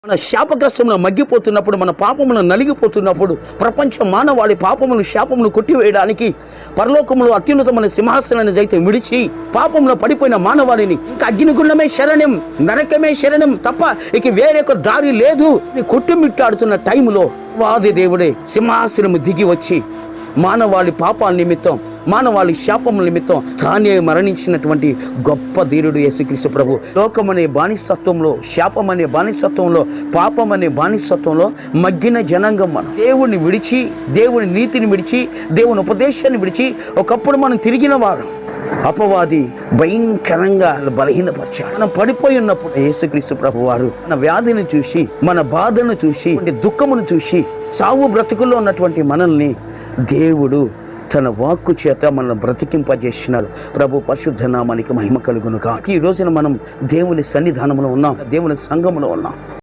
మన శాపగ్రస్తంలో మగ్గిపోతున్నప్పుడు, మన పాపమును నలిగిపోతున్నప్పుడు, ప్రపంచ మానవాళి పాపమును శాపమును కొట్టివేయడానికి పరలోకములో అత్యున్నతమైన సింహాసనాన్ని అయితే విడిచి పాపంలో పడిపోయిన మానవాళిని ఇంకా అగ్నిగుండమే శరణం, నరకమే శరణం తప్ప ఇక వేరొక దారి లేదు కొట్టుమిట్టాడుతున్న టైంలో వాది దేవుడే సింహాసనము దిగి వచ్చి మానవాళి పాపాల నిమిత్తం, మానవాళి శాపముల నిమిత్తం తానే మరణించినటువంటి గొప్ప ధీరుడు యేసుక్రీస్తు ప్రభు. లోకమనే బానిసత్వంలో, శాపమనే బానిసత్వంలో, పాపమనే బానిసత్వంలో మగ్గిన జనాంగం మనం. దేవుని విడిచి, దేవుని నీతిని విడిచి, దేవుని ఉపదేశాన్ని విడిచి ఒకప్పుడు మనం తిరిగిన వారు. అపవాది భయంకరంగా బలహీనపరిచాడు. మనం పడిపోయి ఉన్నప్పుడు యేసుక్రీస్తు ప్రభు వారు మన వ్యాధిని చూసి, మన బాధను చూసి, దుఃఖమును చూసి, సావు బ్రతుకుల్లో ఉన్నటువంటి మనల్ని దేవుడు తన వాక్కు చేత మనల్ని బ్రతికింపజేసినాడు. ప్రభు పరిశుద్ధ నామానికి మహిమ కలుగును గాక. ఈ రోజున మనం దేవుని సన్నిధానంలో ఉన్నాం, దేవుని సంఘంలో ఉన్నాం.